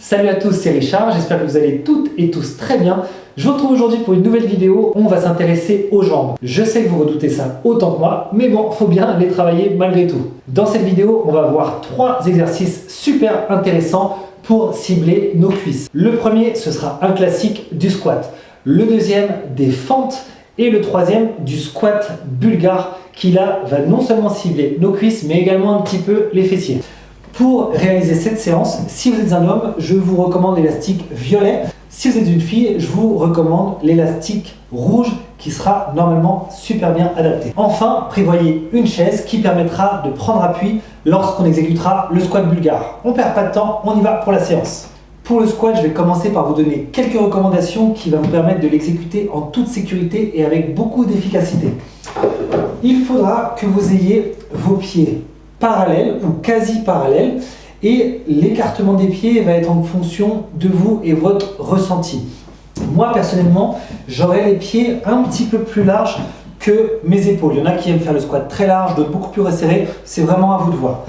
Salut à tous, c'est Richard, j'espère que vous allez toutes et tous très bien. Je vous retrouve aujourd'hui pour une nouvelle vidéo, on va s'intéresser aux jambes. Je sais que vous redoutez ça autant que moi, mais bon, faut bien les travailler malgré tout. Dans cette vidéo, on va voir 3 exercices super intéressants pour cibler nos cuisses. Le premier, ce sera un classique du squat. Le deuxième, des fentes. Et le troisième, du squat bulgare, qui là va non seulement cibler nos cuisses, mais également un petit peu les fessiers. Pour réaliser cette séance, si vous êtes un homme, je vous recommande l'élastique violet. Si vous êtes une fille, je vous recommande l'élastique rouge qui sera normalement super bien adapté. Enfin, prévoyez une chaise qui permettra de prendre appui lorsqu'on exécutera le squat bulgare. On ne perd pas de temps, on y va pour la séance. Pour le squat, je vais commencer par vous donner quelques recommandations qui vont vous permettre de l'exécuter en toute sécurité et avec beaucoup d'efficacité. Il faudra que vous ayez vos pieds parallèles ou quasi parallèles et l'écartement des pieds va être en fonction de vous et votre ressenti. Moi personnellement, j'aurai les pieds un petit peu plus larges que mes épaules. Il y en a qui aiment faire le squat très large, d'autres beaucoup plus resserré, c'est vraiment à vous de voir.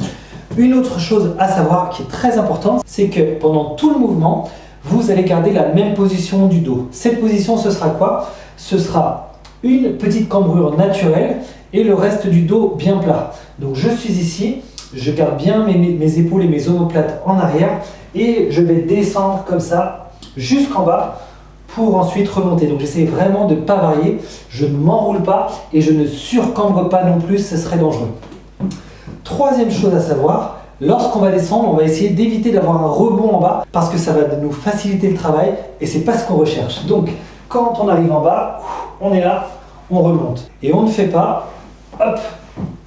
Une autre chose à savoir qui est très importante, c'est que pendant tout le mouvement, vous allez garder la même position du dos. Cette position, ce sera quoi? Ce sera une petite cambrure naturelle et le reste du dos bien plat. Donc je suis ici, je garde bien mes épaules et mes omoplates en arrière et je vais descendre comme ça jusqu'en bas pour ensuite remonter. Donc j'essaie vraiment de ne pas varier, je ne m'enroule pas et je ne surcambre pas non plus, ce serait dangereux. Troisième chose à savoir, lorsqu'on va descendre, on va essayer d'éviter d'avoir un rebond en bas parce que ça va nous faciliter le travail et c'est pas ce qu'on recherche. Donc quand on arrive en bas, on est là, on remonte. Et on ne fait pas, hop,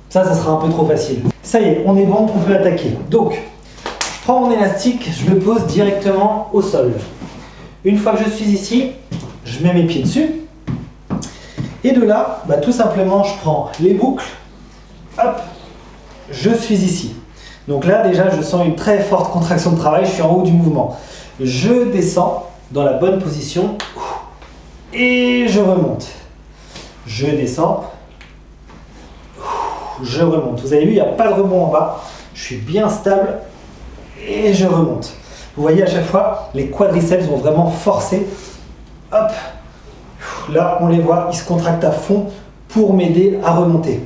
ça sera un peu trop facile. Ça y est, on est bon, on peut attaquer. Donc, je prends mon élastique, je le pose directement au sol. Une fois que je suis ici, je mets mes pieds dessus. Et de là, tout simplement, je prends les boucles, hop, je suis ici. Donc là, déjà, je sens une très forte contraction de travail, je suis en haut du mouvement. Je descends dans la bonne position et je remonte. Je descends, je remonte. Vous avez vu, il n'y a pas de rebond en bas. Je suis bien stable et je remonte. Vous voyez, à chaque fois, les quadriceps vont vraiment forcer. Hop, là, on les voit, ils se contractent à fond pour m'aider à remonter.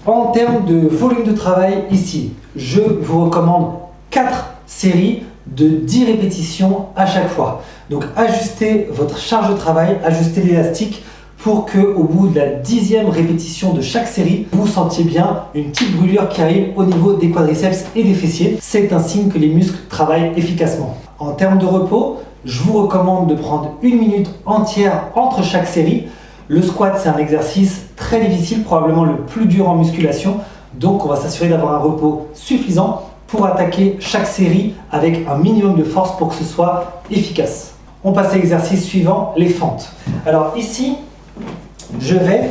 En termes de volume de travail, ici, je vous recommande 4 séries de 10 répétitions à chaque fois. Donc, ajustez votre charge de travail, ajustez l'élastique pour qu'au bout de la 10e répétition de chaque série, vous sentiez bien une petite brûlure qui arrive au niveau des quadriceps et des fessiers. C'est un signe que les muscles travaillent efficacement. En termes de repos, je vous recommande de prendre 1 minute entière entre chaque série. Le squat, c'est un exercice très difficile, probablement le plus dur en musculation. Donc, on va s'assurer d'avoir un repos suffisant pour attaquer chaque série avec un minimum de force pour que ce soit efficace. On passe à l'exercice suivant, les fentes. Alors ici, je vais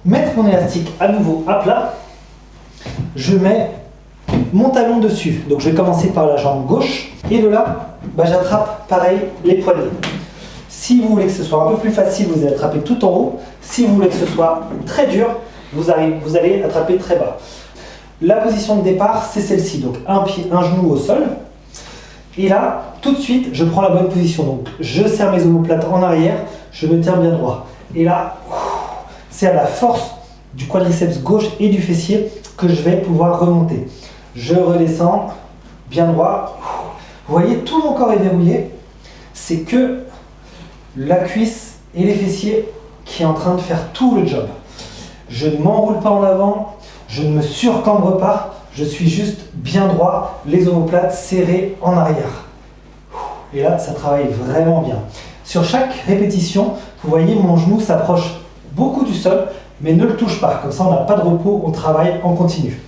mettre mon élastique à nouveau à plat. Je mets mon talon dessus. Donc je vais commencer par la jambe gauche. Et de là, j'attrape pareil les poignets. Si vous voulez que ce soit un peu plus facile, vous allez attraper tout en haut. Si vous voulez que ce soit très dur, vous allez attraper très bas. La position de départ, c'est celle-ci. Donc un pied, un genou au sol. Et là, tout de suite, je prends la bonne position. Donc je serre mes omoplates en arrière, je me tiens bien droit. Et là, c'est à la force du quadriceps gauche et du fessier que je vais pouvoir remonter. Je redescends, bien droit. Vous voyez, tout mon corps est verrouillé. C'est que la cuisse et les fessiers qui est en train de faire tout le job. Je ne m'enroule pas en avant, je ne me surcambre pas, je suis juste bien droit, les omoplates serrées en arrière. Et là, ça travaille vraiment bien. Sur chaque répétition, vous voyez, mon genou s'approche beaucoup du sol, mais ne le touche pas. Comme ça, on n'a pas de repos, on travaille en continu.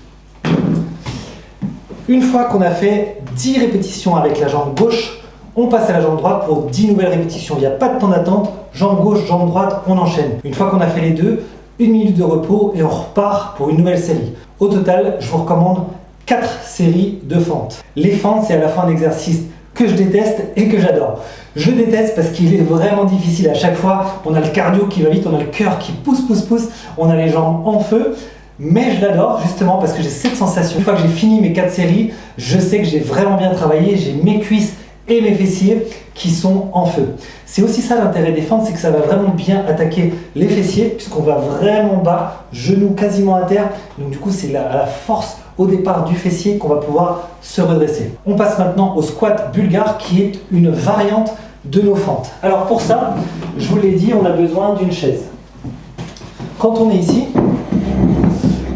Une fois qu'on a fait 10 répétitions avec la jambe gauche, on passe à la jambe droite pour 10 nouvelles répétitions. Il n'y a pas de temps d'attente, jambe gauche, jambe droite, on enchaîne. Une fois qu'on a fait les deux, 1 minute de repos et on repart pour une nouvelle série. Au total, je vous recommande 4 séries de fentes. Les fentes, c'est à la fin un exercice que je déteste et que j'adore. Je déteste parce qu'il est vraiment difficile à chaque fois. On a le cardio qui va vite, on a le cœur qui pousse, on a les jambes en feu. mais je l'adore justement parce que j'ai cette sensation. Une fois que j'ai fini mes 4 séries, je sais que j'ai vraiment bien travaillé, j'ai mes cuisses et mes fessiers qui sont en feu. C'est aussi ça l'intérêt des fentes, c'est que ça va vraiment bien attaquer les fessiers puisqu'on va vraiment bas, genoux quasiment à terre. Donc du coup c'est à la force au départ du fessier qu'on va pouvoir se redresser. On passe maintenant au squat bulgare qui est une variante de nos fentes. Alors pour ça, je vous l'ai dit, on a besoin d'une chaise. Quand on est ici,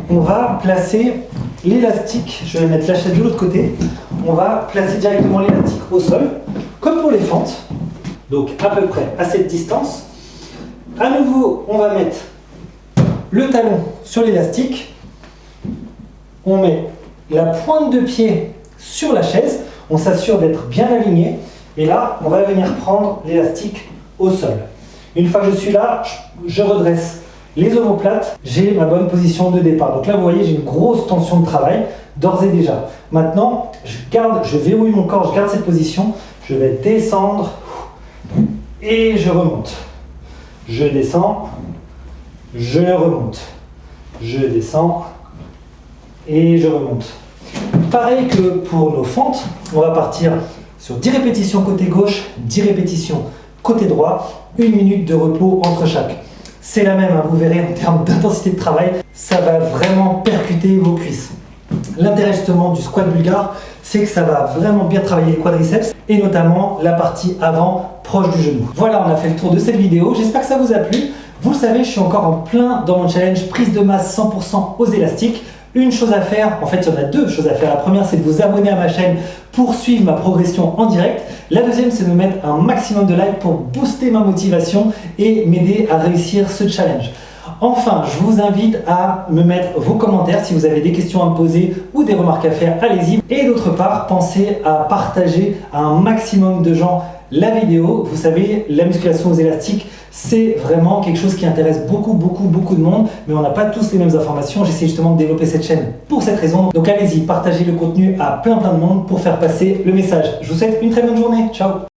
on va placer l'élastique, je vais mettre la chaise de l'autre côté, on va placer directement l'élastique au sol, comme pour les fentes, donc à peu près à cette distance. À nouveau, on va mettre le talon sur l'élastique, on met la pointe de pied sur la chaise, on s'assure d'être bien aligné, et là, on va venir prendre l'élastique au sol. Une fois que je suis là, je redresse les omoplates, j'ai ma bonne position de départ. Donc là, vous voyez, j'ai une grosse tension de travail, d'ores et déjà. Maintenant, je verrouille mon corps, je garde cette position, je vais descendre et je remonte. Je descends, je remonte. Je descends et je remonte. Pareil que pour nos fentes, on va partir sur 10 répétitions côté gauche, 10 répétitions côté droit, 1 minute de repos entre chaque. C'est la même, hein, vous verrez en termes d'intensité de travail, ça va vraiment percuter vos cuisses. L'intérêt justement du squat bulgare, c'est que ça va vraiment bien travailler les quadriceps et notamment la partie avant proche du genou. Voilà, on a fait le tour de cette vidéo, j'espère que ça vous a plu. Vous le savez, je suis encore en plein dans mon challenge prise de masse 100% aux élastiques. Une chose à faire, en fait il y en a 2 choses à faire. La première c'est de vous abonner à ma chaîne pour suivre ma progression en direct. La deuxième c'est de me mettre un maximum de likes pour booster ma motivation et m'aider à réussir ce challenge. Enfin, je vous invite à me mettre vos commentaires si vous avez des questions à me poser ou des remarques à faire, allez-y. Et d'autre part, pensez à partager à un maximum de gens la vidéo. Vous savez, la musculation aux élastiques, c'est vraiment quelque chose qui intéresse beaucoup de monde, mais on n'a pas tous les mêmes informations. J'essaie justement de développer cette chaîne pour cette raison. Donc allez-y, partagez le contenu à plein de monde pour faire passer le message. Je vous souhaite une très bonne journée. Ciao!